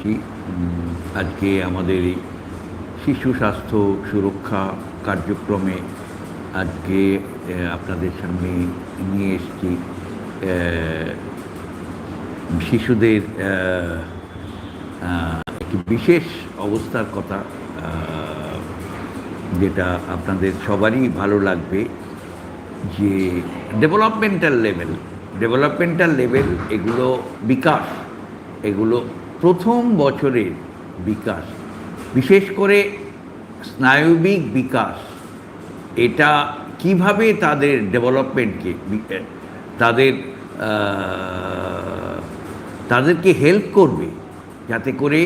করছি। আজকে আমাদের এই শিশু স্বাস্থ্য সুরক্ষা কার্যক্রমে আজকে আপনাদের সামনে নিয়ে এসেছি শিশুদের একটি বিশেষ অবস্থার কথা, যেটা আপনাদের সবারই ভালো লাগবে। যে ডেভেলপমেন্টাল লেভেল এগুলো বিকাশ, এগুলো প্রথম বছরের বিকাশ, বিশেষ করে স্নায়বিক বিকাশ, এটা কিভাবে তাদের ডেভেলপমেন্টকে তাদেরকে হেল্প করবে যাতে করে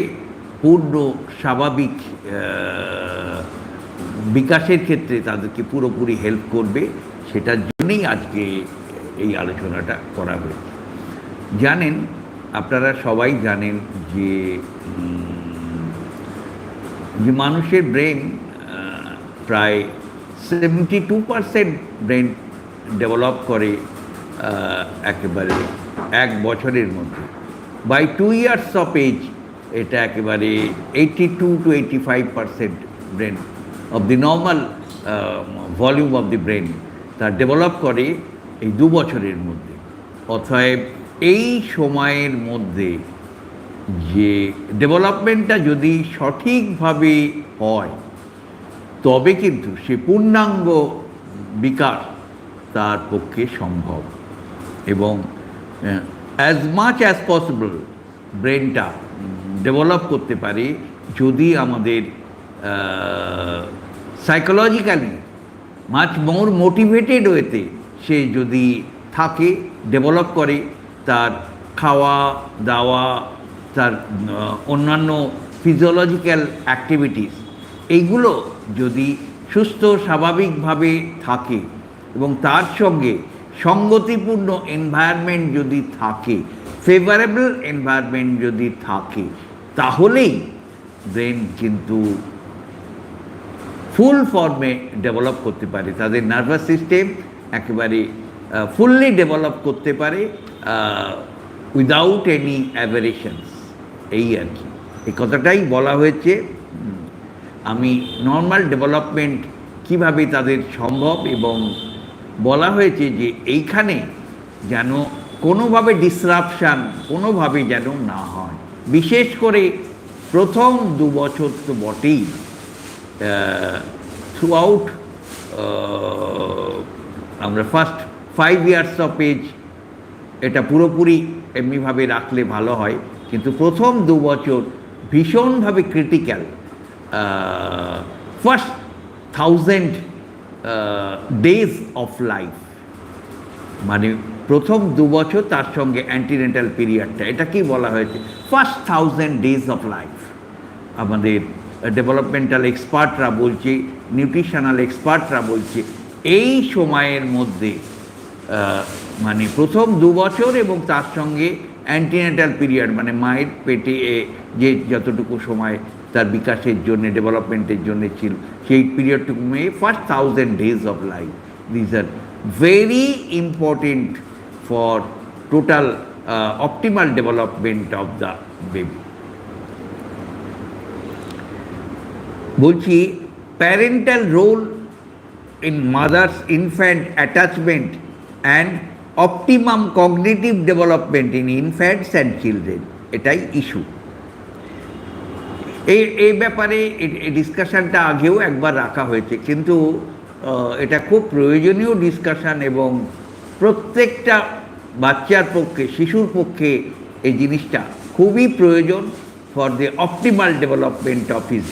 পূর্ণ স্বাভাবিক বিকাশের ক্ষেত্রে তাদেরকে পুরোপুরি হেল্প করবে, সেটার জন্যই আজকে এই আলোচনাটা করা হয়েছে। জানেন, আপনারা সবাই জানেন যে মানুষের ব্রেন প্রায় 72% ব্রেন ডেভেলপ করে একেবারে 1 বছরের মধ্যে। বাই 2 years অফ এজ এটা একেবারে 82 to 85% brain of the normal volume of the brain তা ডেভেলপ করে এই 2 বছরের মধ্যে। অতএব এই সময়ের মধ্যে যে ডেভেলপমেন্টটা যদি সঠিকভাবে হয় তবে কিন্তু সে পূর্ণাঙ্গ বিকাশ তার পক্ষে সম্ভব, এবং অ্যাজ মাচ অ্যাজ পসিবল ব্রেনটা ডেভেলপ করতে পারে যদি আমাদের সাইকোলজিক্যালি মাচ মোর মোটিভেটেড ওয়েতে সে যদি থাকে, ডেভেলপ করে, তার খাওয়া দাওয়া, তার অন্যান্য ফিজিওলজিক্যাল অ্যাক্টিভিটিস, এইগুলো যদি সুস্থ স্বাভাবিকভাবে থাকে এবং তার সঙ্গে সঙ্গতিপূর্ণ এনভায়রনমেন্ট যদি থাকে, ফেভারেবল এনভায়রনমেন্ট যদি থাকে, তাহলেই ব্রেন কিন্তু ফুল ফর্মে ডেভেলপ করতে পারে, তাদের নার্ভাস সিস্টেম একেবারে ফুললি ডেভেলপ করতে পারে উইদাউট এনি অ্যাবেরেশনস। এই আর কি, এই কথাটাই বলা হয়েছে। আমি নর্মাল ডেভেলপমেন্ট কিভাবে তাদের সম্ভব, এবং বলা হয়েছে যে এইখানে যেন কোনোভাবে ডিসরাপশান কোনোভাবে যেন না হয়, বিশেষ করে প্রথম 2 বছর তো বটেই, থ্রু আউট আমরা ফার্স্ট 5 years অফ এজ এটা পুরোপুরি এমনিভাবে রাখলে ভালো হয়, কিন্তু প্রথম 2 বছর ভীষণভাবে critical. First 1000 days of life, মানে প্রথম 2 বছর তার সঙ্গে অ্যান্টিনেটাল পিরিয়ডটা, এটা কি বলা হয়েছে ফার্স্ট 1000 days অফ লাইফ। আমাদের ডেভেলপমেন্টাল এক্সপার্টরা বলছে, নিউট্রিশনাল এক্সপার্টরা বলছে, এই সময়ের মধ্যে মানে প্রথম 2 বছর এবং তার সঙ্গে অ্যান্টিনেটাল পিরিয়ড, মানে মায়ের পেটে যে যতটুকু সময় তার বিকাশের জন্য, ডেভেলপমেন্টের জন্য ছিল, সেই পিরিয়ডটুকু মেয়ে first 1000 days of life, these are very important for total optimal development of the baby. বলছি, parental role in mother's infant attachment and optimum cognitive development in infants and children, এটাই ইস্যু। এই ব্যাপারে ডিসকাশানটা আগেও একবার রাখা হয়েছে, কিন্তু এটা খুব প্রয়োজনীয় ডিসকাশান, এবং প্রত্যেকটা বাচ্চার পক্ষে, শিশুর পক্ষে এই জিনিসটা খুবই প্রয়োজন for the optimal development of his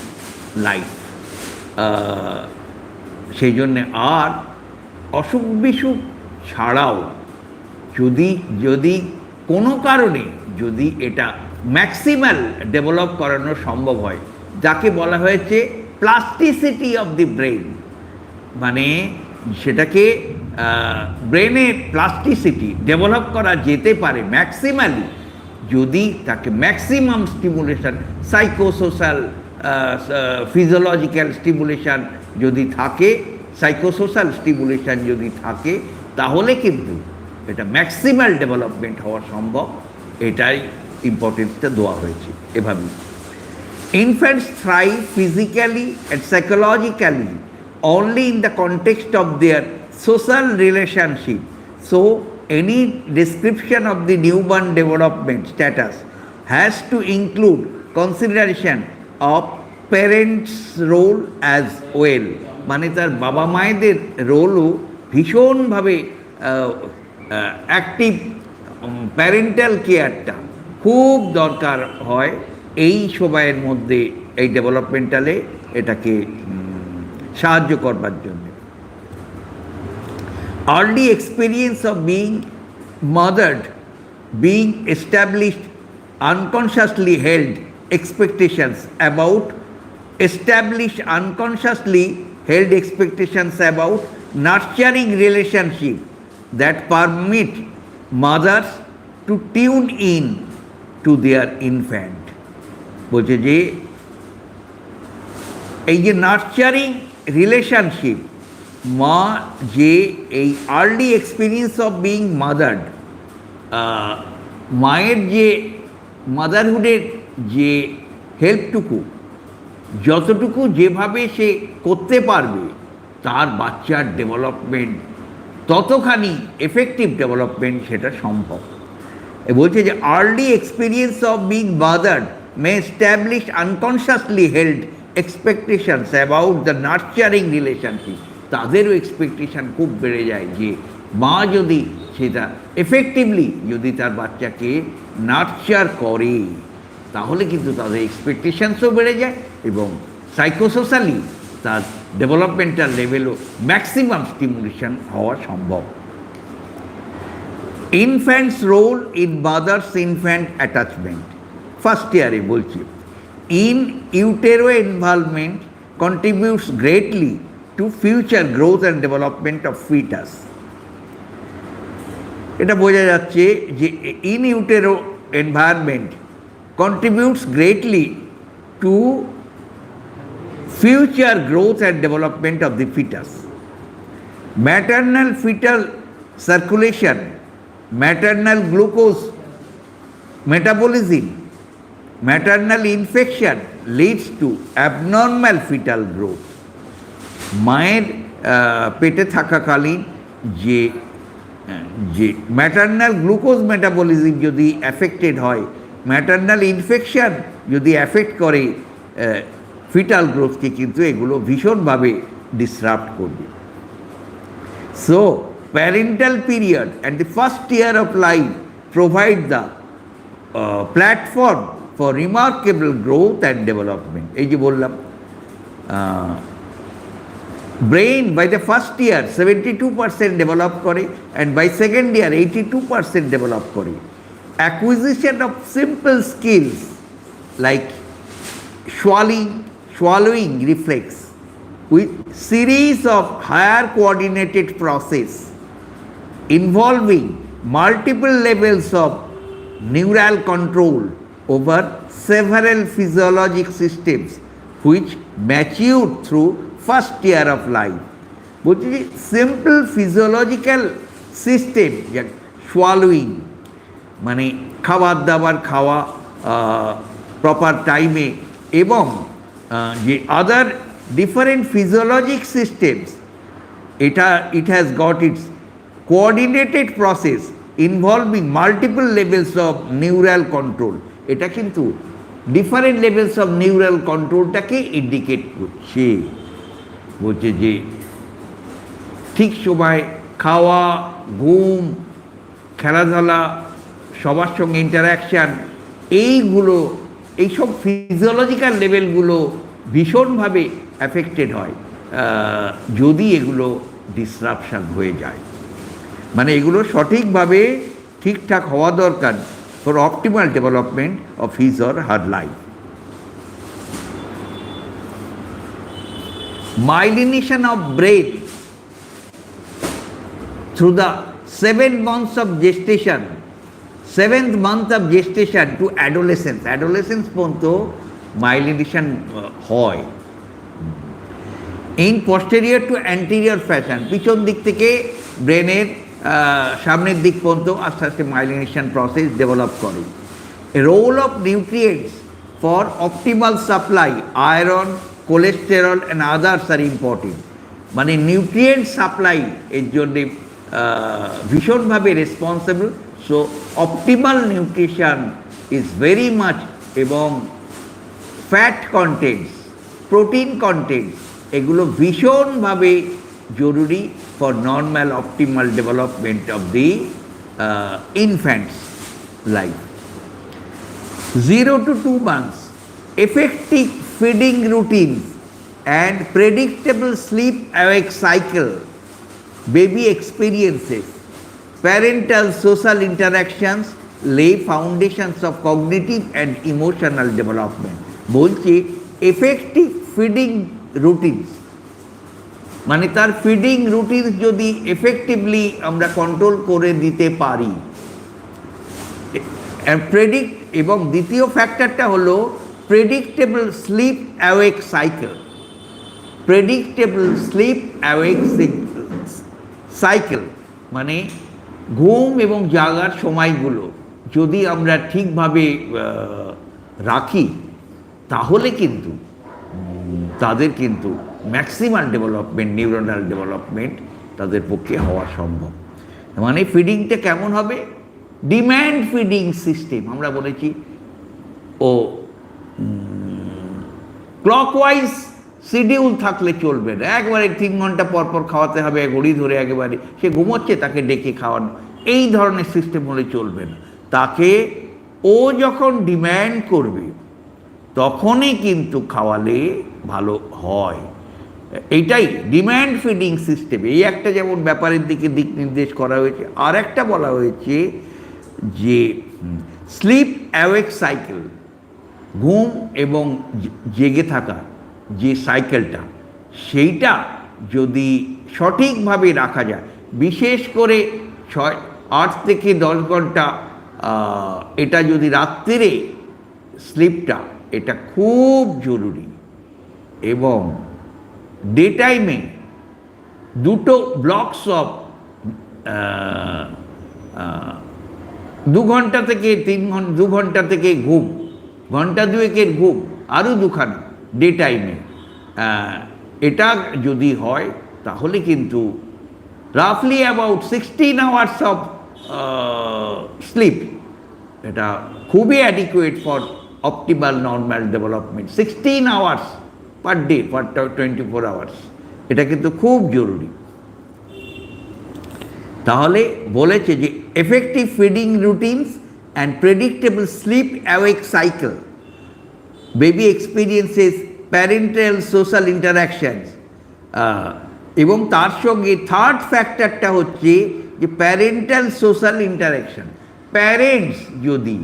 life. সেই জন্যে আর অসুখ বিসুখ ছাড়াও যদি কোনো কারণে যদি এটা ম্যাক্সিমাল ডেভেলপ করানো সম্ভব হয়, যাকে বলা হয়েছে প্লাস্টিসিটি অফ দি ব্রেন, মানে সেটাকে ব্রেনের প্লাস্টিসিটি ডেভেলপ করা যেতে পারে ম্যাক্সিমালি, যদি তাকে maximum stimulation, psychosocial physiological stimulation যদি থাকে, সাইকোসোশ্যাল স্টিমুলেশন যদি থাকে, তাহলে কিন্তু এটা ম্যাক্সিমাল ডেভেলপমেন্ট হওয়া সম্ভব। এটাই ইম্পর্টেন্সটা দেওয়া হয়েছে এভাবেই। Infants thrive physically and psychologically only in the context of their social relationship. So, any description of the newborn development status has to include consideration of parents' role as well. মানে তার বাবা মায়েদের রোলও ভীষণভাবে অ্যাক্টিভ, প্যারেন্টাল কেয়ারটা খুব দরকার হয় এই সময়ের মধ্যে, এই ডেভেলপমেন্টালে এটাকে সাহায্য করবার জন্য। Early experience of being mothered, being established unconsciously held expectations about nurturing relationship that permit mothers to tune in to their infant. বলছে যে এই যে নার্চারিং রিলেশনশিপ, মা যে এই আর্লি এক্সপিরিয়েন্স অফ বিইং মাদার্ড, মায়ের যে মাদারহুডের যে হেল্পটুকু, যতটুকু যেভাবে সে করতে পারবে তার বাচ্চার ডেভেলপমেন্ট ততখানি এফেক্টিভ ডেভেলপমেন্ট সেটা সম্ভব। বলছে যে early experience of being mothered may establish unconsciously held expectations about the nurturing relationship. তাদেরও এক্সপেকটেশন খুব বেড়ে যায় যে মা যদি সেটা এফেক্টিভলি যদি তার বাচ্চাকে নার্চার করে তাহলে কিন্তু তাদের এক্সপেকটেশনসও বেড়ে যায় এবং সাইকোসোশ্যালি তার ডেভেলপমেন্টাল লেভেলও ম্যাক্সিমাম স্টিমুলেশন হওয়া সম্ভব। Infants role in mother's infant attachment, first ইয়ারে বলছি, in utero involvement contributes greatly to future growth and development of foetus. এটা বোঝা যাচ্ছে যে in utero environment contributes greatly to future growth and development of the foetus. Maternal foetal circulation, maternal glucose metabolism, maternal infection leads to abnormal fetal growth. মায়ের পেটে থাকাকালীন যে যে maternal glucose metabolism যদি অ্যাফেক্টেড হয়, ম্যাটার্নাল ইনফেকশন যদি affect করে foetal গ্রোথকে, কিন্তু এগুলো ভীষণভাবে ডিসরাপ্ট করবে। So parental period and the first year of life provide the platform for remarkable growth and development. এই যে বললাম, brain by the first year 72% develop করে and by second year 82% develop করে। Acquisition of simple skills like swallowing reflex with series of higher coordinated process involving multiple levels of neural control over several physiologic systems which mature through first year of life. বলছি যে simple physiological system, swallowing মানে খাবার দাবার খাওয়া proper টাইমে, এবং যে other different physiologic systems, it has got its coordinated process involving multiple levels of neural control. এটা কিন্তু ডিফারেন্ট লেভেলস অফ নিউরাল কন্ট্রোলটাকে ইন্ডিকেট করছে। বলছে যে ঠিক সময় খাওয়া, ঘুম, খেলাধুলা, সবার সঙ্গে ইন্টারাকশান, এইসব ফিজিওলজিক্যাল লেভেলগুলো ভীষণভাবে অ্যাফেক্টেড হয় যদি এগুলো ডিসরাপশান হয়ে যায়। মানে এগুলো সঠিকভাবে ঠিকঠাক হওয়া দরকার for optimal development of his or her life. Myelination of brain through the 7 months of gestation, 7th month of gestation to adolescence, adolescence পর্যন্ত মাইলিনেশন হয়। In posterior to anterior fashion, পিছন দিক থেকে ব্রেনের সামনের দিক পর্যন্ত আস্তে আস্তে মাইলিনেশন প্রসেস ডেভেলপ করে। role of nutrients for optimal supply, iron, cholesterol and others are important. মানে নিউট্রিয়েন্ট সাপ্লাই এর জন্যে ভীষণভাবে responsible. So optimal nutrition is very much, এবং ফ্যাট কন্টেন্টস, প্রোটিন কন্টেন্টস, এগুলো ভীষণভাবে জরুরি for normal optimal development of the infants life. 0 to 2 months, effective feeding routines and predictable sleep-awake cycle, baby experiences, parental social interactions lay foundations of cognitive and emotional development. বলছি effective feeding routines, মানে তার feeding routines যদি effectively আমরা control করে দিতে পারি, predict, এবং দ্বিতীয় ফ্যাক্টরটা হলো predictable sleep awake cycle. Predictable sleep awake cycle মানে ঘুম এবং জাগার সময়গুলো যদি আমরা ঠিকভাবে রাখি, তাহলে কিন্তু তাদের কিন্তু ম্যাক্সিমাম ডেভেলপমেন্ট, নিউরোনাল ডেভেলপমেন্ট তাদের পক্ষে হওয়া সম্ভব। মানে ফিডিংটা কেমন হবে? Demand feeding system. আমরা বলেছি ও ক্লকওয়াইজ শিডিউল থাকলে চলবে না, একবারে 3 ঘন্টা পর পর খাওয়াতে হবে, ঘড়ি ধরে একেবারে সে ঘুমোচ্ছে তাকে ডেকে খাওয়ানো, এই ধরনের সিস্টেম হলে চলবে না। তাকে ও যখন ডিম্যান্ড করবে তখনই কিন্তু খাওয়ালে ভালো হয়। এইটাই ডিম্যান্ড ফিডিং সিস্টেম। এই একটা যেমন ব্যাপারের দিকে দিক নির্দেশ করা হয়েছে, আর একটা বলা হয়েছে যে স্লিপ অ্যাওয়েক সাইকেল, ঘুম এবং জেগে থাকা যে সাইকেলটা, সেইটা যদি সঠিকভাবে রাখা যায়, বিশেষ করে 8 থেকে 10 ঘন্টা, এটা যদি রাত্রিরে স্লিপটা, এটা খুব জরুরি। এবং ডে টাইমে 2 ব্লকস অফ 2 ঘন্টা থেকে 3 ঘন্টা, 2 ঘন্টা থেকে ঘুম, ঘন্টা 2 ঘুম, আরও 2খানা ডে টাইমে, এটা যদি হয় তাহলে কিন্তু রাফলি অ্যাবাউট 16 আওয়ার্স অফ স্লিপ, এটা খুবই adequate for optimal normal development. 16 hours per day, for 24 hours, এটা কিন্তু খুব জরুরি। তাহলে বলেছে যে effective feeding routines and predictable sleep awake cycle, baby experiences, parental social interactions, এবং তার সঙ্গে থার্ড ফ্যাক্টরটা হচ্ছে যে প্যারেন্টাল সোশ্যাল ইন্টারাকশান। প্যারেন্টস যদি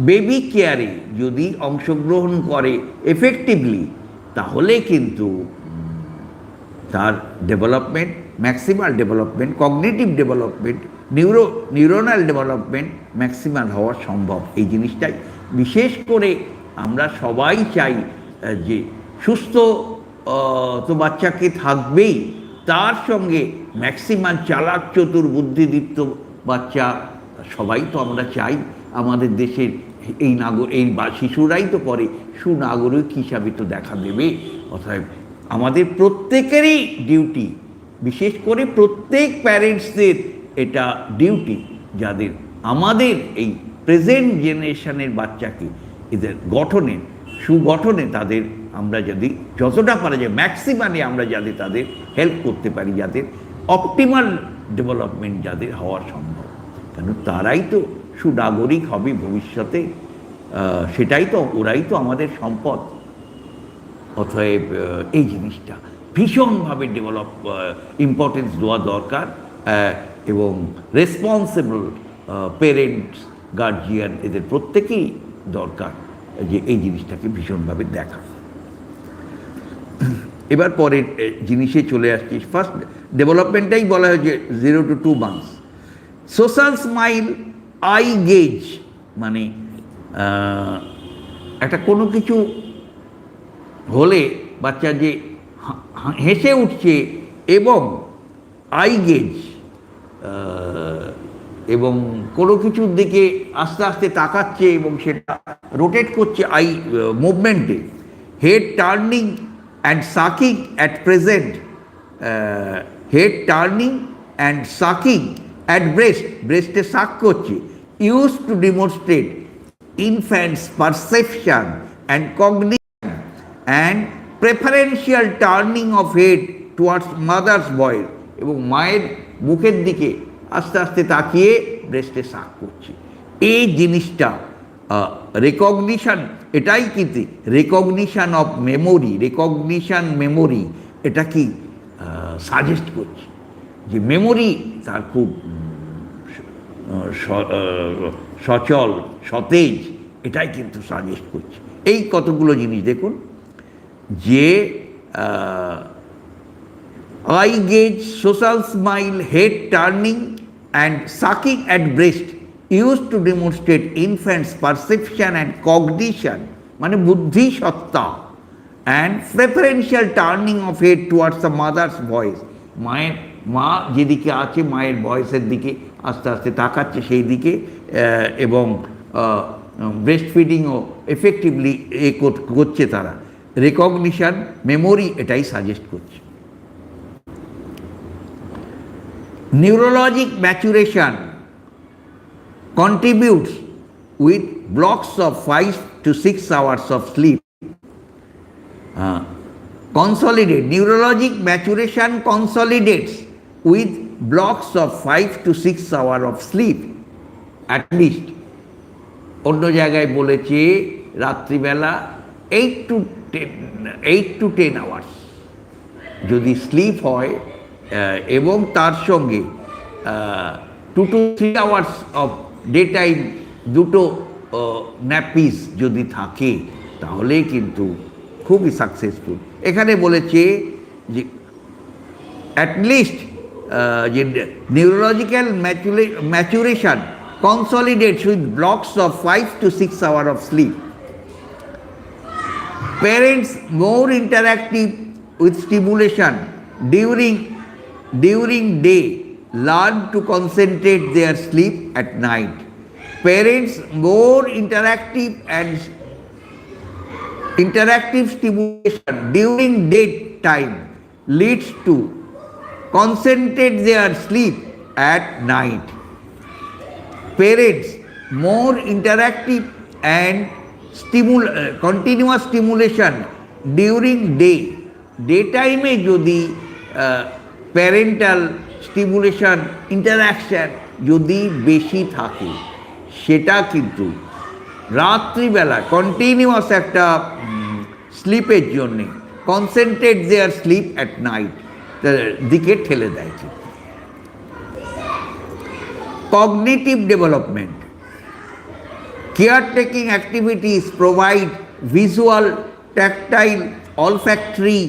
বেবি কেয়ারে যদি অংশগ্রহণ করে এফেক্টিভলি, তাহলে কিন্তু তার development, maximal development, cognitive development, neuronal development maximal হওয়া সম্ভব। এই জিনিসটাই বিশেষ করে আমরা সবাই চাই যে সুস্থ তো বাচ্চাকে থাকবেই, তার সঙ্গে ম্যাক্সিমাম চালাক, চতুর, বুদ্ধিদীপ্ত বাচ্চা সবাই তো আমরা চাই। আমাদের দেশের এই শিশুরাই তো পরে সুনাগরিক হিসাবে তো দেখা দেবে। অর্থাৎ আমাদের প্রত্যেকেরই ডিউটি, বিশেষ করে প্রত্যেক প্যারেন্টসদের এটা ডিউটি, যাদের আমাদের এই প্রেজেন্ট জেনারেশনের বাচ্চাকে এদের গঠনে, সুগঠনে তাদের আমরা যদি যতটা পারা যায় ম্যাক্সিমামে আমরা যাদের তাদের হেল্প করতে পারি, যাদের অপটিমাল ডেভেলপমেন্ট যাদের হওয়া সম্ভব, কেন তারাই তো সুনাগরিক হবে ভবিষ্যতে, সেটাই তো, ওরাই তো আমাদের সম্পদ। অতএব এই জিনিসটা ভীষণভাবে ইম্পর্টেন্স দেওয়া দরকার, এবং রেসপন্সিবল পেরেন্টস, গার্জিয়ান, এদের প্রত্যেকেই দরকার যে এই জিনিসটাকে ভীষণভাবে দেখা। এবার পরের জিনিসে চলে আসছি। ফার্স্ট ডেভেলপমেন্টটাই বলা হয়েছে 0 to 2 months। Social smile, I gauge, মানে একটা কোনো কিছু হলে বাচ্চা যে হেসে উঠছে, এবং আই গেজ, এবং কোনো কিছুর দিকে আস্তে আস্তে তাকাচ্ছে এবং সেটা রোটেট করছে আই মুভমেন্টে। Head turning and sucking at present, head turning and sucking at breast, ব্রেস্টে সাক করছে, use to demonstrate infants perception and cognition and preferential turning of head towards mother's voice, এবং মায়ের মুখের দিকে আস্তে আস্তে তাকিয়ে ব্রেস্টে সাক করছে। এই জিনিসটা রেকগনিশন, এটাই কিন্তু recognition of memory, recognition memory, এটা কি সাজেস্ট করছে যে মেমোরি তার খুব সচল সতেজ, এটাই কিন্তু সাজেস্ট করছে। এই কতগুলো জিনিস দেখুন যে I gauge, social smile, head turning and sucking at breast, use to demonstrate infants perception and cognition, মানে বুদ্ধি সত্তা, and preferential turning of head towards the mother's voice, মায়ের মা যেদিকে আছে মায়ের ভয়েসের দিকে আস্তে আস্তে তাকাচ্ছে সেই দিকে, এবং ব্রেস্ট ফিডিংও এফেক্টিভলি করছে তারা। রেকগনিশন মেমোরি এটাই সাজেস্ট করছে। Neurologic maturation contributes with blocks of 5 to 6 hours of sleep. Consolidate, neurologic maturation consolidates with blocks of 5 to 6 hours of sleep at least. অন্য জায়গায় বলেছে রাত্রিবেলা 8 to 10 hours যদি স্লিপ হয়, এবং তার সঙ্গে 2 to 3 hours off day time, দুটো ন্যাপিস যদি থাকে তাহলে কিন্তু খুবই সাকসেসফুল। এখানে বলেছে যে অ্যাটলিস্ট যে neurological maturation consolidates with blocks of 5 to 6 hours of sleep. Parents more interactive with stimulation during day learn to concentrate their sleep at night. Parents more interactive stimulation during daytime leads to concentrate their sleep at night. Parents more interactive and continuous stimulation during daytime e jodi parental stimulation interaction যদি বেশি থাকে সেটা কিন্তু রাত্রিবেলা continuous একটা স্লিপের জন্যে concentrate their sleep at night দিকে ঠেলে দেয়। Cognitive development, caretaking activities provide visual, tactile, olfactory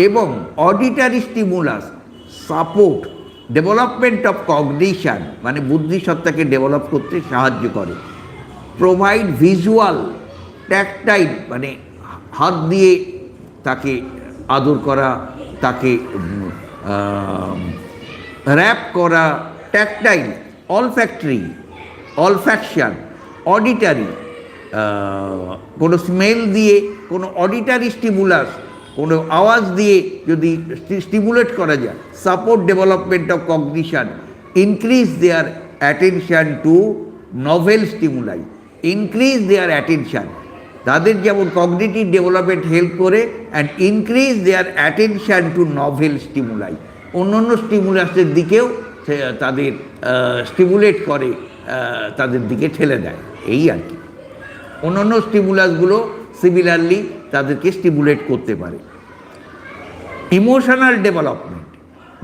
এবং auditory stimulus support development of cognition, মানে বুদ্ধিসত্তাকে ডেভেলপ করতে সাহায্য করে। প্রোভাইড ভিজুয়াল, ট্যাকটাইল মানে হাত দিয়ে তাকে আদর করা, তাকে র্যাপ করা, ট্যাকটাইল, অলফ্যাকশন, অডিটারি কোনো স্মেল দিয়ে, কোনো অডিটারি স্টিমুলাস কোনো আওয়াজ দিয়ে যদি স্টিমুলেট করা যায়, support development of cognition, increase their attention to novel stimuli, increase their attention, তাদের যেমন কগনিটিভ ডেভেলপমেন্ট হেল্প করে, and increase their attention to novel stimuli, অন্য অন্য স্টিমুলাসের দিকেও তাদের স্টিমুলেট করে, তাদের দিকে ঠেলে দেয়। এই আর কি, অন্য অন্য স্টিমুলাসগুলো সিমিলারলি তাদেরকে স্টিমুলেট করতে পারে। Emotional development,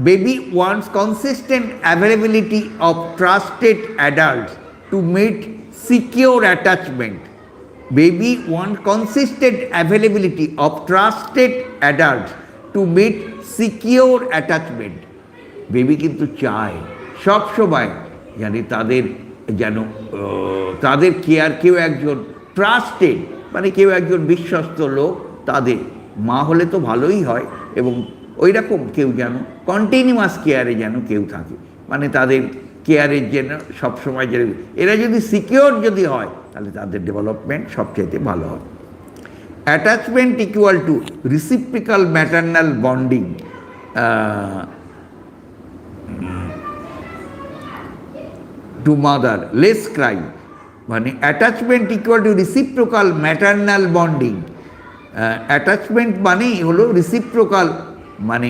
baby wants consistent availability of trusted adults to meet secure attachment. Baby want consistent availability of trusted adults to meet secure attachment. Baby কিন্তু চায় সবসময় যেন তাদের কেয়ার কেউ একজন ট্রাস্টেড, মানে কেউ একজন বিশ্বস্ত লোক, তাদের মা হলে তো ভালোই হয়, এবং ওই রকম কেউ যেন কন্টিনিউয়াস কেয়ারে যেন কেউ থাকে, মানে তাদের কেয়ারের জন্য সবসময় যে এরা যদি সিকিওর যদি হয় তাহলে তাদের ডেভেলপমেন্ট সবচেয়ে ভালো হয়। Attachment equal to reciprocal maternal bonding to mother less cry, মানে attachment equal to reciprocal maternal bonding. Attachment মানেই হলো রিসিপ্রোকাল, মানে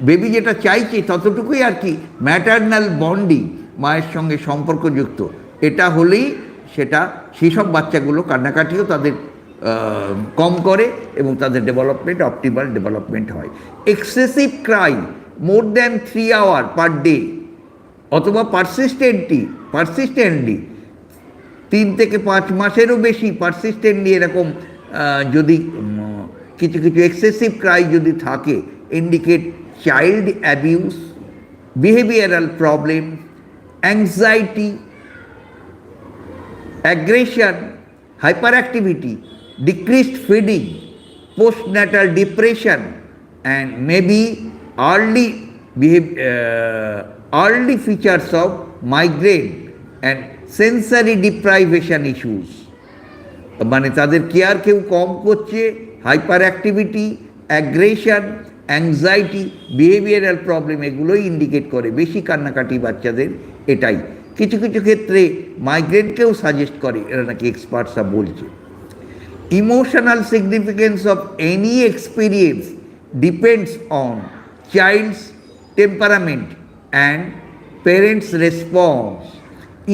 বেবি যেটা চাইছে ততটুকুই আর কি ম্যাটার্নাল বন্ডিং, মায়ের সঙ্গে সম্পর্কযুক্ত। এটা হলেই সেটা সেসব বাচ্চাগুলো কান্নাকাটিও তাদের কম করে এবং তাদের ডেভেলপমেন্ট অপটিমাল ডেভেলপমেন্ট হয়। Excessive Cry more than 3 hour per day অথবা পারসিস্টেন্টলি 3 থেকে 5 মাসেরও বেশি পারসিস্টেন্টলি এরকম যদি কিছু কিছু এক্সেসিভ ক্রাই যদি থাকে, indicate child abuse, behavioural problem, anxiety, aggression, hyperactivity, decreased feeding, postnatal depression, and maybe early features of migraine and sensory deprivation issues. মানে তাদের কেয়ার কেউ কম করছে, hyper activity, aggression, anxiety, behavioural problem এগুলোই indicate করে বেশি কান্নাকাটি বাচ্চাদের। এটাই কিছু কিছু ক্ষেত্রে মাইগ্রেনকেও সাজেস্ট করে, এরা নাকি এক্সপার্টসরা বলছে। Emotional significance of any experience depends on child's temperament and parents response.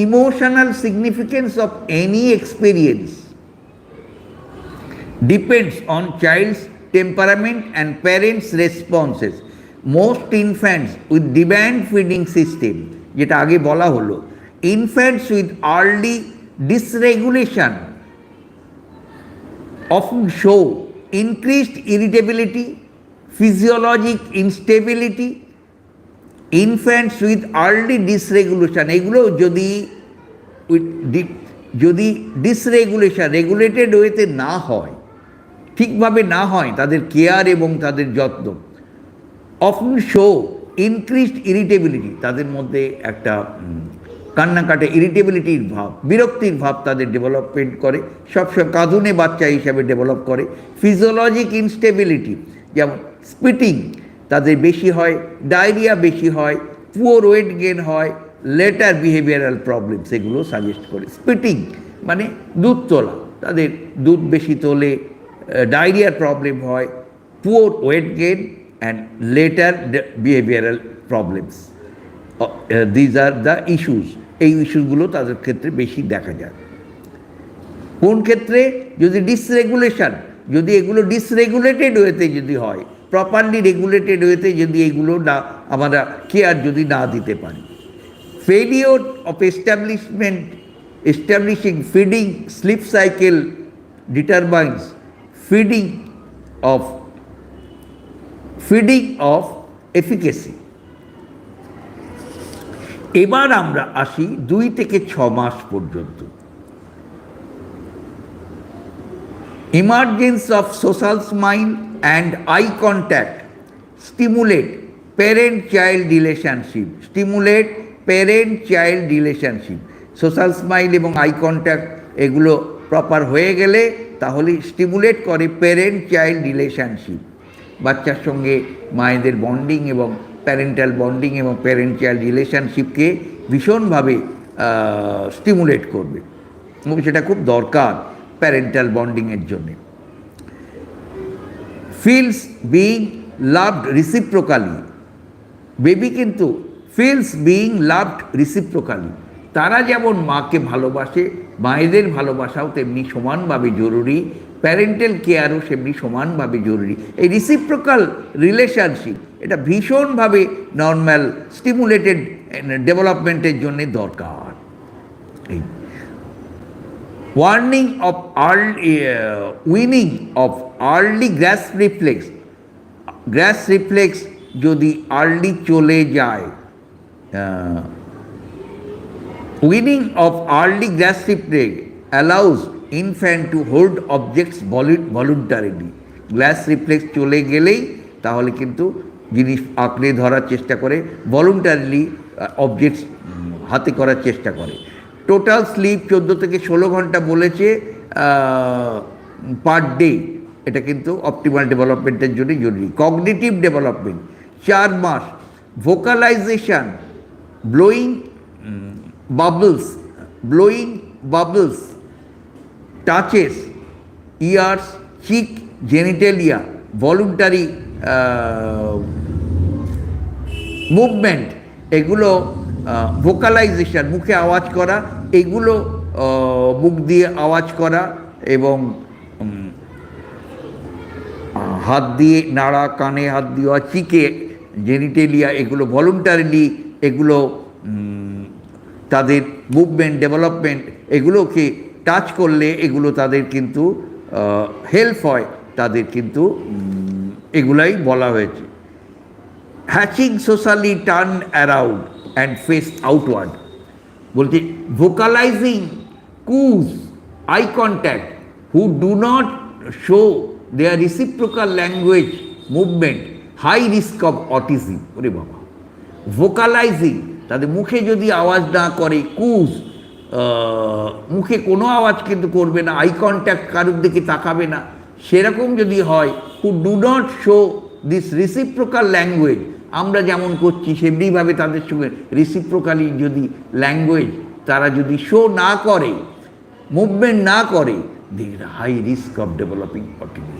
Emotional significance of any experience depends on child's temperament and parents' responses. Most infants with demand feeding system, যেটা আগে বলা হলো, infants with early dysregulation often show increased irritability, physiologic instability. Infants with early dysregulation, এগুলো যদি ডিসরেগুলেশন regulated ওয়েতে না হয়, ঠিকভাবে না হয় তাদের কেয়ার এবং তাদের যত্ন, অফন শো ইনক্রিজড ইরিটেবিলিটি, তাদের মধ্যে একটা কান্নাকাটা ইরিটেবিলিটির ভাব, বিরক্তির ভাব তাদের ডেভেলপমেন্ট করে, সবসময় কাঁদুনে বাচ্চা হিসাবে ডেভেলপ করে। ফিজিওলজিক ইনস্টেবিলিটি, যেমন স্পিটিং তাদের বেশি হয়, ডায়রিয়া বেশি হয়, পুয়ার ওয়েট গেন হয়, লেটার বিহেভিয়ারাল প্রবলেমস এগুলো সাজেস্ট করে। স্পিটিং মানে দুধ তোলা, তাদের দুধ বেশি তোলে, ডায়রিয়ার প্রবলেম হয়, poor weight gain and letter behavioural problems, these are the issues. এই ইস্যুগুলো তাদের ক্ষেত্রে বেশি দেখা যায়। কোন ক্ষেত্রে? যদি ডিসরেগুলেশন, যদি এগুলো ডিসরেগুলেটেড ওয়েতে যদি হয়, প্রপারলি রেগুলেটেড ওয়েতে যদি এগুলো না আমরা কেয়ার যদি না দিতে পারি। Failure of establishing feeding sleep cycle determines feeding of efficacy. এবার আমরা আসি 2 থেকে 6 মাস পর্যন্ত। Emergence of social smile and eye contact stimulate parent-child relationship. Social smile এবং আই কন্ট্যাক্ট এগুলো প্রপার হয়ে গেলে তাহলে স্টিমুলেট করে প্যারেন্ট চাইল্ড রিলেশনশিপ, বাচ্চার সঙ্গে মায়েদের বন্ডিং এবং প্যারেন্টাল বন্ডিং এবং প্যারেন্ট চাইল্ড রিলেশনশিপকে ভীষণভাবে স্টিমুলেট করবে এবং সেটা খুব দরকার প্যারেন্টাল বন্ডিংয়ের জন্যে। ফিলস বিং লাভড রিসিপ্রোকালি, বেবি কিন্তু ফিলস বিং লাভড রিসিপ্রোকালি, তারা যেমন মাকে ভালোবাসে, মায়েদের ভালোবাসাও তেমনি সমানভাবে জরুরি, প্যারেন্টাল কেয়ারও সেমনি সমানভাবে জরুরি। এই রিসিপ্রোকাল রিলেশনশিপ এটা ভীষণভাবে নর্মাল স্টিমুলেটেড ডেভেলপমেন্টের জন্য দরকার। এই winning of early glass reflex যদি আর্লি চলে যায়, winning of early grass reflex allows infant to hold objects voluntarily. Glass reflex চলে গেলেই তাহলে কিন্তু জিনিস আঁকড়ে ধরার চেষ্টা করে, ভলান্টারিলি অবজেক্টস হাতে করার চেষ্টা করে। টোটাল স্লিপ 14 থেকে 16 ঘন্টা বলেছে পার ডে, এটা কিন্তু অপটিমাল ডেভেলপমেন্টের জন্য জরুরি। কগনিটিভ ডেভেলপমেন্ট 4 মাস, ভোকালাইজেশন, ব্লোয়িং বাবলস, টাচেস, ইয়ার্স, চিক, জেনিটেলিয়া, ভলুন্টারি মুভমেন্ট, এগুলো ভোকালাইজেশন, মুখে আওয়াজ করা, এগুলো মুখ দিয়ে আওয়াজ করা এবং হাত দিয়ে নাড়া, কানে হাত দেওয়া, চিকে, জেনিটেলিয়া, এগুলো ভলুন্টারিলি, এগুলো তাদের মুভমেন্ট ডেভেলপমেন্ট, এগুলোকে টাচ করলে এগুলো তাদের কিন্তু হেল্প হয়, তাদের কিন্তু এগুলাই বলা হয়েছে। Hatching socially turn around and face outward, বলছে vocalising, coos, eye contact, who do not show their reciprocal language movement, high risk of autism. ওরে বাবা, ভোকালাইজিং, তাদের মুখে যদি আওয়াজ না করে, কুজ, মুখে কোনো আওয়াজ কিন্তু করবে না, আই কন্ট্যাক্ট, কারোর দিকে তাকাবে না, সেরকম যদি হয়, হু do not show this reciprocal language, আমরা যেমন করছি সেমনিভাবে তাদের সঙ্গে রিসিপ্রোকালি যদি ল্যাঙ্গুয়েজ তারা যদি শো না করে, মুভমেন্ট না করে, their high risk of developing autism.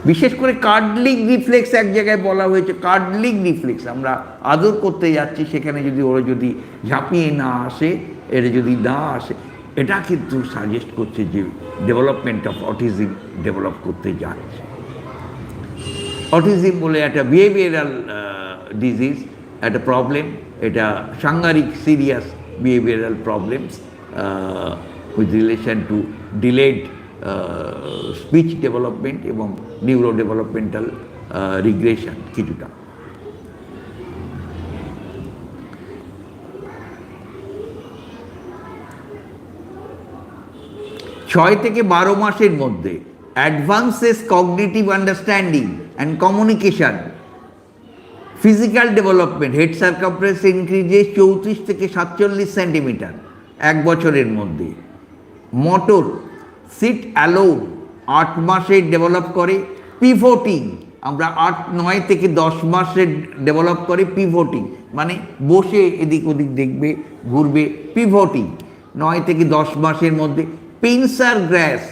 বিশেষ করে কার্ডলিং রিফ্লেক্স এক জায়গায় বলা হয়েছে, কার্ডলিং রিফ্লেক্স, আমরা আদর করতে যাচ্ছি, সেখানে যদি ওরা যদি ঝাঁপিয়ে না আসে, এরা যদি না আসে, এটা কিন্তু সাজেস্ট করছে যে ডেভেলপমেন্ট অফ অটিজম ডেভেলপ করতে যাচ্ছে। অটিজম বলে একটা বিহেভিয়ারাল ডিজিজ, একটা প্রবলেম, এটা সাংঘাতিক serious behavioural problems with relation to delayed speech development এবং নিউরো ডেভেলপমেন্টাল রিগ্রেশন কিছুটা। ছয় থেকে 12 মাসের মধ্যে advances cognitive understanding and communication, physical development, head circumference increases 34 থেকে 47 সেন্টিমিটার 1 বছরের মধ্যে। মোটর, সিট অ্যালোন 8 মাসে ডেভেলপ করে। পিভোটিং, আমরা 9 থেকে 10 মাসে ডেভেলপ করে। পিভোটিং মানে বসে এদিক ওদিক দেখবে, ঘুরবে, পিভোটিং 9 থেকে 10 মাসের মধ্যে। পিনসার গ্রাস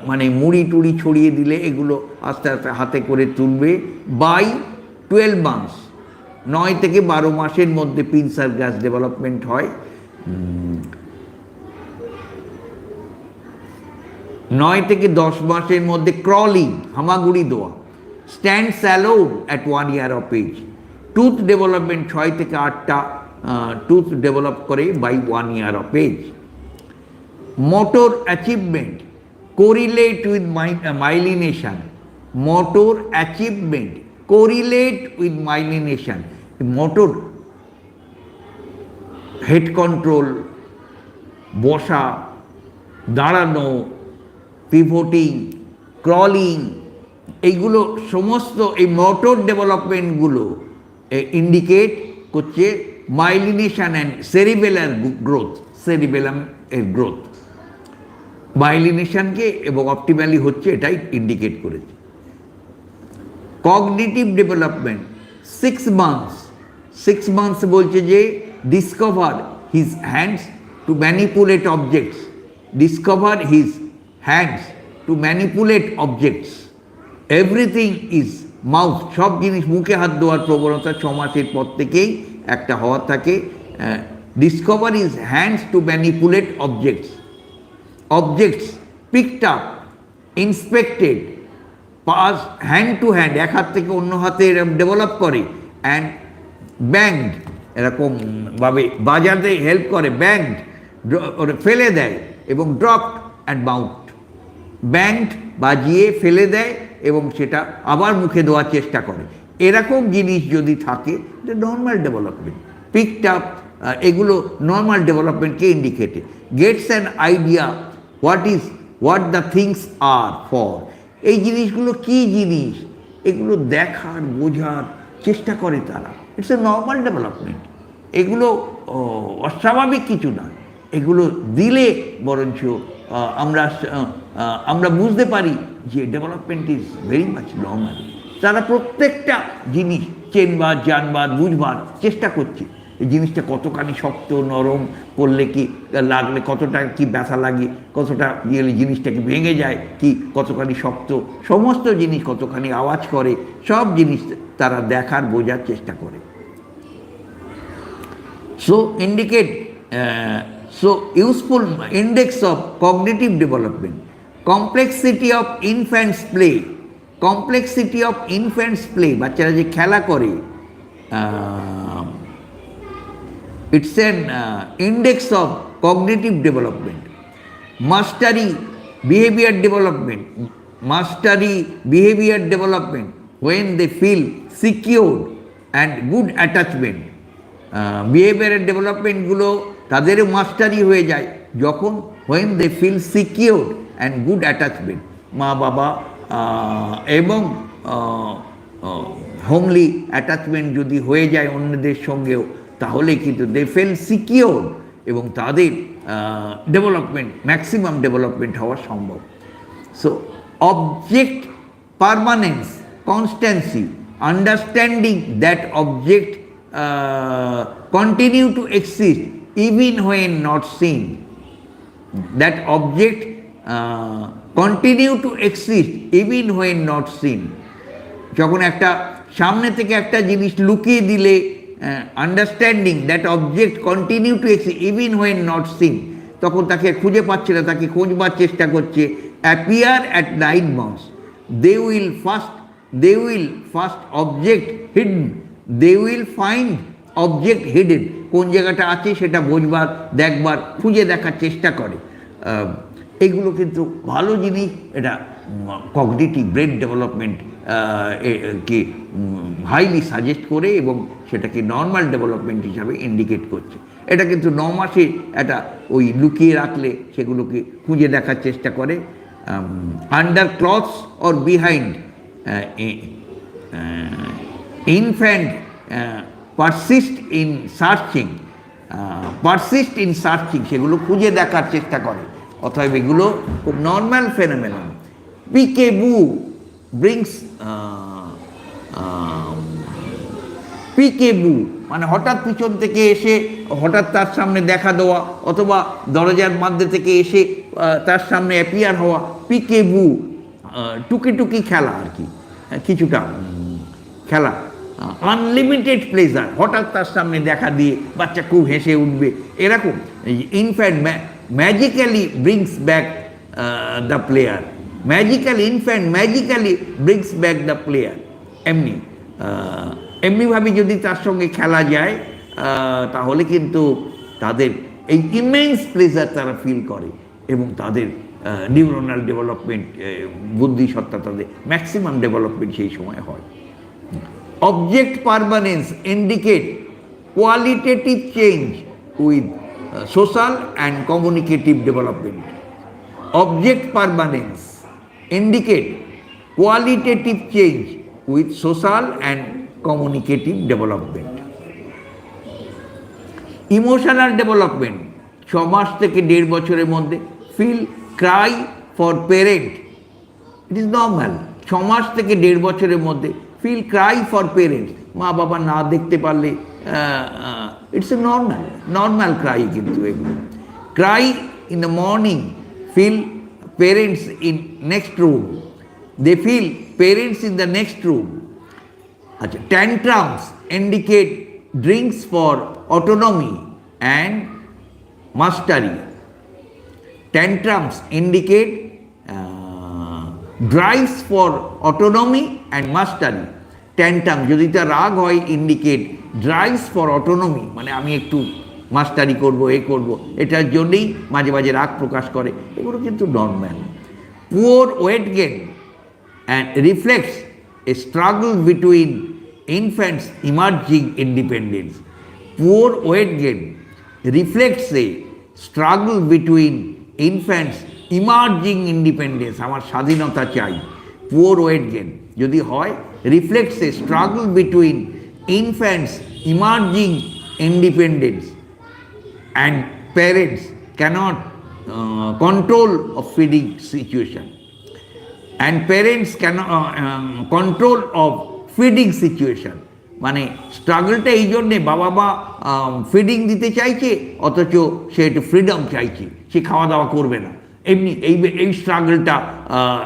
মানে মুড়ি টুড়ি ছড়িয়ে দিলে এগুলো আস্তে আস্তে হাতে করে তুলবে। বাই 12 মান্থস, 9 থেকে 12 মাসের মধ্যে পিনসার গ্রাস ডেভেলপমেন্ট হয়। 9 থেকে 10 মাসের মধ্যে ক্রলিং, হামাগুড়ি দেওয়া। স্ট্যান্ড স্যালোড at 1 year of age। Tooth development 6 থেকে 8টা টুথ ডেভেলপ করে by 1 year of age। Motor achievement correlate with myelination. Motor achievement correlate with myelination. Motor head control, বসা, দাঁড়ানো, পিভোটিং, ক্রলিং, এইগুলো সমস্ত এই মোটর ডেভেলপমেন্টগুলো ইন্ডিকেট করছে মাইলিনেশন অ্যান্ড সেরিবেলার গ্রোথ, সেরিবেলাম এর গ্রোথ। মাইলিনেশনকে এবং অপটিম্যালি হচ্ছে এটাই ইন্ডিকেট করেছে। Cognitive development 6 months. 6 মান্থস বলছে যে discover his hands to manipulate objects. Discover his hands to manipulate objects. Everything is mouth, সব জিনিস মুখে হাত দেওয়ার প্রবণতা 6 মাসের পর থেকেই একটা হওয়া থাকে। Discover is hands to manipulate objects. Objects picked up, inspected, pass hand to hand, এক হাত থেকে অন্য হাতে এরকম ডেভেলপ করে। অ্যান্ড ব্যাংড, এরকম ভাবে বাজাতে হেল্প করে। ব্যাংড ফেলে দেয় এবং ড্রপড অ্যান্ড বাউন্ড, ব্যাংড বাজিয়ে ফেলে দেয় এবং সেটা আবার মুখে দেওয়ার চেষ্টা করে। এরকম জিনিস যদি থাকে এটা নর্মাল ডেভেলপমেন্ট। পিকড আপ, এগুলো নর্মাল ডেভেলপমেন্টকে ইন্ডিকেটে। Gets an idea what the things are for, এই জিনিসগুলো কি জিনিস এগুলো দেখার বোঝার চেষ্টা করে তারা। It's a normal development. এগুলো অস্বাভাবিক কিছু না, এগুলো দিলে বরঞ্চ আমরা আমরা বুঝতে পারি যে development is very much normal. তারা প্রত্যেকটা জিনিস চেনবার জানবার বুঝবার চেষ্টা করছে, এই জিনিসটা কতখানি শক্ত নরম, করলে কি লাগলে কতটা কি ব্যথা লাগে, কতটা গেলে জিনিসটা কি ভেঙে যায়, কি কতখানি শক্ত, সমস্ত জিনিস কতখানি আওয়াজ করে, সব জিনিস তারা দেখার বোঝার চেষ্টা করে। So indicate, so useful index of cognitive development, complexity of infants play, complexity of infants play, বাচ্চারা যে খেলা করে, it's an index of cognitive development. Mastery behavior development, mastery behavior development when they feel secure and good attachment. বিহেভিয়ারের ডেভেলপমেন্টগুলো তাদেরও মাস্টারি হয়ে যায় যখন when they feel secure and good attachment, মা বাবা এবং হোমলি অ্যাটাচমেন্ট যদি হয়ে যায় অন্যদের সঙ্গেও, তাহলে কিন্তু দে ফিল সিকিউর এবং তাদের ডেভেলপমেন্ট ম্যাক্সিমাম ডেভেলপমেন্ট হওয়া সম্ভব। So object permanence, constancy, understanding that object continue to exist even when not seen, that object continue to exist even when not seen. যখন একটা সামনে থেকে একটা জিনিস লুকিয়ে দিলে, understanding that object continue to exist even when not seen, তখন তাকে খুঁজে পাচ্ছে না, তাকে খোঁজবার চেষ্টা করছে। Appear at night mouse, they will first object hidden, they will find object hidden, কোন জায়গাটা আছে সেটা বুঝবার, দেখবার, খুঁজে দেখার চেষ্টা করে। এগুলো কিন্তু ভালো জিনিস, এটা কগনিটিভ ব্রেন ডেভেলপমেন্ট কে হাইলি সাজেস্ট করে এবং সেটাকে নর্মাল ডেভেলপমেন্ট হিসাবে ইন্ডিকেট করছে। এটা কিন্তু 9 মাসে এটা ওই লুকিয়ে রাখলে সেগুলোকে খুঁজে দেখার চেষ্টা করে। Under clothes or behind, infant persist in searching, সেগুলো খুঁজে দেখার চেষ্টা করে। অতএব এগুলো খুব নর্মাল ফেনোমেনন। পিকেবু ব্রিংস, পিকেবু মানে হঠাৎ পিছন থেকে এসে হঠাৎ তার সামনে দেখা দেওয়া, অথবা দরজার মধ্যে থেকে এসে তার সামনে অ্যাপিয়ার হওয়া, পিকেবু টুকি টুকি খেলা আর কি, কিছুটা খেলা। আনলিমিটেড প্লেজার, হঠাৎ তার সামনে দেখা দিয়ে বাচ্চা খুব হেসে উঠবে, এরকম। Infant magically brings back the player, infant magically brings back the player. এমনিভাবে যদি তার সঙ্গে খেলা যায় তাহলে কিন্তু তাদের এই ইমেন্স প্লেজার তারা ফিল করে এবং তাদের নিউরোনাল ডেভেলপমেন্ট, বুদ্ধিসত্তা তাদের ম্যাক্সিমাম ডেভেলপমেন্ট সেই সময় হয়। Object permanence indicate qualitative change with social and communicative development. Object permanence indicate qualitative change with social and communicative development. Emotional development 6 মাস থেকে 1.5 বছরের মধ্যে feel cry for parent, it is normal। 6 মাস থেকে 1.5 বছরের মধ্যে feel Cry for parents, মা বাবা না দেখতে পারলে ইটস এ নর্মাল ক্রাই কিন্তু এগুলো। Cry in the morning, feel parents in next room, they feel parents in the next room. আচ্ছা, tantrums indicate drinks for autonomy and mastery, tantrums indicate drives for autonomy and mastery. Tantrum যদি তার রাগ হয়, indicate drives for autonomy, মানে আমি একটু মাস্টারি করব, এ করব, এটার জন্যেই মাঝে মাঝে রাগ প্রকাশ করে, এগুলো কিন্তু normal. Poor weight gain and reflects A struggle between infants emerging independence. Poor weight gain reflects A struggle between infants emerging independence, আমার স্বাধীনতা চাই। পুয়ার ওয়েট গেন যদি হয়, reflects A struggle between infants emerging independence, and parents cannot control of feeding situation, and parents cannot control of feeding situation. মানে স্ট্রাগলটা এই জন্যে বাবা মা ফিডিং দিতে চাইছে, অথচ সে একটু ফ্রিডম চাইছে, সে খাওয়া দাওয়া করবে না, এমনি এই স্ট্রাগলটা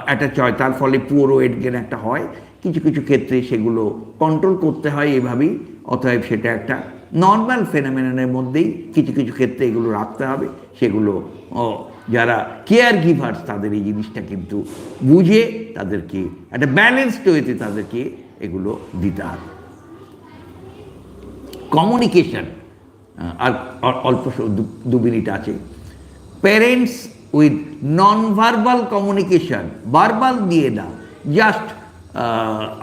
অ্যাটাচ হয়, তার ফলে পুয়ার ওয়েট গেন একটা হয়। কিছু কিছু ক্ষেত্রে সেগুলো কন্ট্রোল করতে হয় এভাবেই। অতএব সেটা একটা নর্মাল ফেনোমেননের মধ্যেই কিছু কিছু ক্ষেত্রে এগুলো রাখতে হবে। সেগুলো যারা কেয়ার গিভার্স তাদের এই জিনিসটা কিন্তু বুঝে তাদেরকে একটা ব্যালেন্সড ওয়েতে তাদেরকে এগুলো দিতে হবে। কমিউনিকেশন, আর অল্প 2 মিনিট আছে। Parents with non verbal communication, verbal দিয়ে না, জাস্ট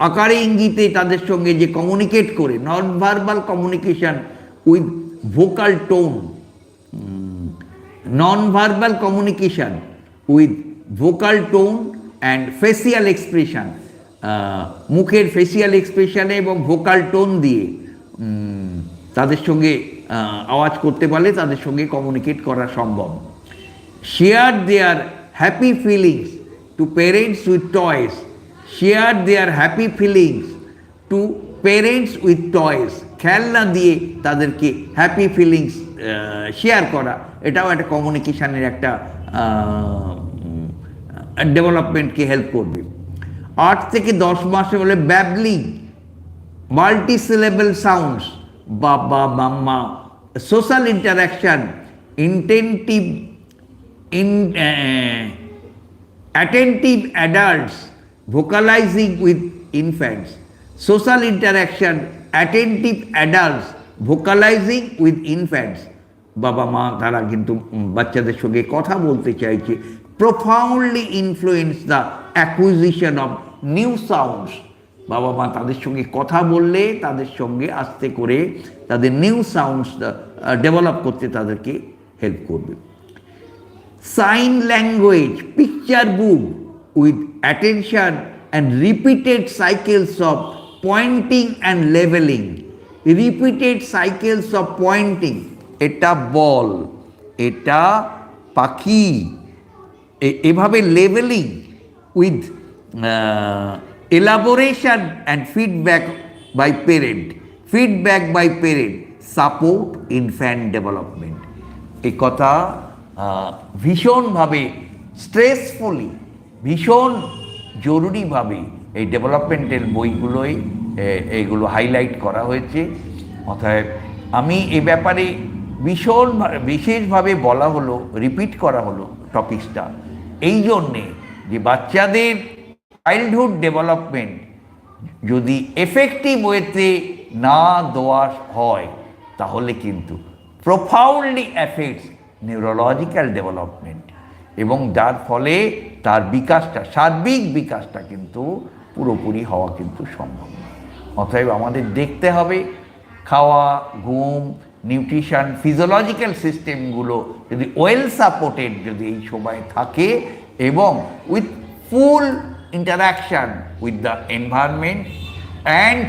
আকারে ইঙ্গিতে তাদের সঙ্গে যে কমিউনিকেট করে, non verbal communication with vocal tone, non verbal communication with vocal tone and facial expression, মুখের ফেসিয়াল এক্সপ্রেশনে এবং ভোকাল টোন দিয়ে তাদের সঙ্গে আওয়াজ করতে পারলে তাদের সঙ্গে কমিউনিকেট করা সম্ভব। Share their happy feelings to parents with toys, share their happy feelings to parents with toys, খেলনা দিয়ে তাদেরকে হ্যাপি ফিলিংস শেয়ার করা, এটাও একটা কমিউনিকেশানের একটা ডেভেলপমেন্টকে হেল্প করবে। 8 থেকে 10 মাসে বলে ব্যাবলিং, মাল্টি সিলেবল সাউন্ডস, বাবা মাম্মা, সোশ্যাল ইন্টারাকশন, ইন্টেন্টিভ attentive adults vocalizing with infants, social interaction, attentive adults vocalizing with infants, বাবা মা তারা কিন্তু বাচ্চাদের সঙ্গে কথা বলতে চাইছে। profoundly influence the acquisition of new sounds, বাবা মা তাদের সঙ্গে কথা বললে তাদের সঙ্গে আস্তে করে তাদের নিউ সাউন্ডস ডেভেলপ করতে তাদেরকে হেল্প করবে। Sign language, picture book with attention and repeated cycles of pointing and লেভেলিং, রিপিটেড সাইকেলস অফ পয়েন্টিং, এটা বল, এটা পাখি, এভাবে লেভেলিং with elaboration and feedback by parent, feedback by parent support infant development। এই কথা ভীষণভাবে স্ট্রেসফুলি, ভীষণ জরুরিভাবে এই ডেভেলপমেন্টের বইগুলোই এইগুলো হাইলাইট করা হয়েছে। অর্থাৎ আমি এ ব্যাপারে বিশেষভাবে বলা হলো, রিপিট করা হলো টপিকসটা এই জন্যে যে বাচ্চাদের চাইল্ডহুড ডেভেলপমেন্ট যদি এফেক্টিভ ওয়েতে না দেওয়া হয় তাহলে কিন্তু প্রফাউন্ডলি অ্যাফেক্টস নিউরোলজিক্যাল ডেভেলপমেন্ট, এবং যার ফলে তার বিকাশটা, সার্বিক বিকাশটা কিন্তু পুরোপুরি হওয়া কিন্তু সম্ভব। অতএব আমাদের দেখতে হবে খাওয়া, ঘুম, নিউট্রিশন, ফিজিওলজিক্যাল সিস্টেমগুলো যদি ওয়েল সাপোর্টেড যদি এই সময় থাকে এবং with full interaction with the environment and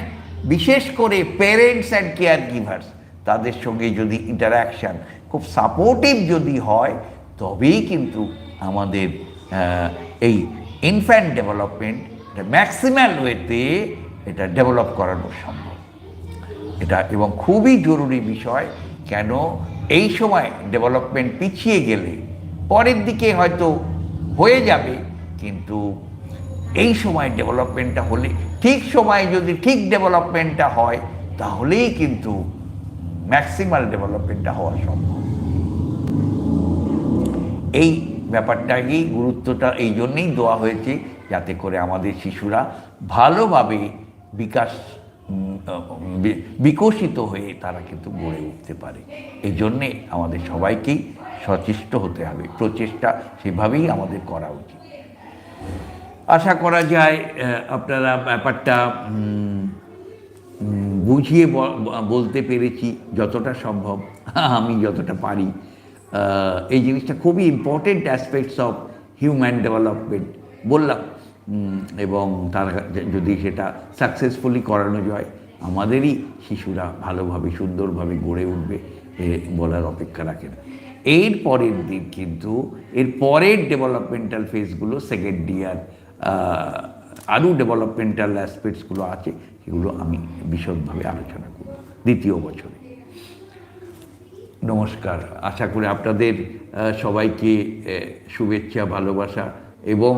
বিশেষ করে প্যারেন্টস অ্যান্ড কেয়ার গিভার্স তাদের সঙ্গে যদি ইন্টারাকশান খুব সাপোর্টিভ যদি হয় তবেই কিন্তু আমাদের এই ইনফ্যান্ট ডেভেলপমেন্ট ম্যাক্সিমাল ওয়েতে এটা ডেভেলপ করানো সম্ভব। এটা এবং খুবই জরুরি বিষয়। কেন এই সময় ডেভেলপমেন্ট পিছিয়ে গেলে পরের দিকে হয়তো হয়ে যাবে, কিন্তু এই সময় ডেভেলপমেন্টটা হলে, ঠিক সময়ে যদি ঠিক ডেভেলপমেন্টটা হয় তাহলেই কিন্তু ম্যাক্সিমাল ডেভেলপমেন্টটা হওয়া সম্ভব। এই ব্যাপারটাকেই গুরুত্বটা এই জন্যেই দেওয়া হয়েছে যাতে করে আমাদের শিশুরা ভালোভাবে বিকশিত হয়ে তারা কিন্তু গড়ে উঠতে পারে। এই জন্যে আমাদের সবাইকেই সচেষ্ট হতে হবে, প্রচেষ্টা সেভাবেই আমাদের করা উচিত। আশা করা যায় আপনারা ব্যাপারটা বুঝিয়ে বলতে পেরেছি যতটা সম্ভব, আমি যতটা পারি। এই জিনিসটা খুবই important aspects of human development বললাম, এবং তারা যদি সেটা সাকসেসফুলি করানো যায় আমাদেরই শিশুরা ভালোভাবে সুন্দরভাবে গড়ে উঠবে বলার অপেক্ষা রাখে না। এর পরের দিন কিন্তু এর পরের ডেভেলপমেন্টাল ফেজগুলো সেকেন্ড ইয়ার আরও ডেভেলপমেন্টাল অ্যাসপেক্টসগুলো আছে, সেগুলো আমি বিশদভাবে আলোচনা করব দ্বিতীয় বছরে। নমস্কার, আশা করি আপনাদের সবাইকে শুভেচ্ছা, ভালোবাসা এবং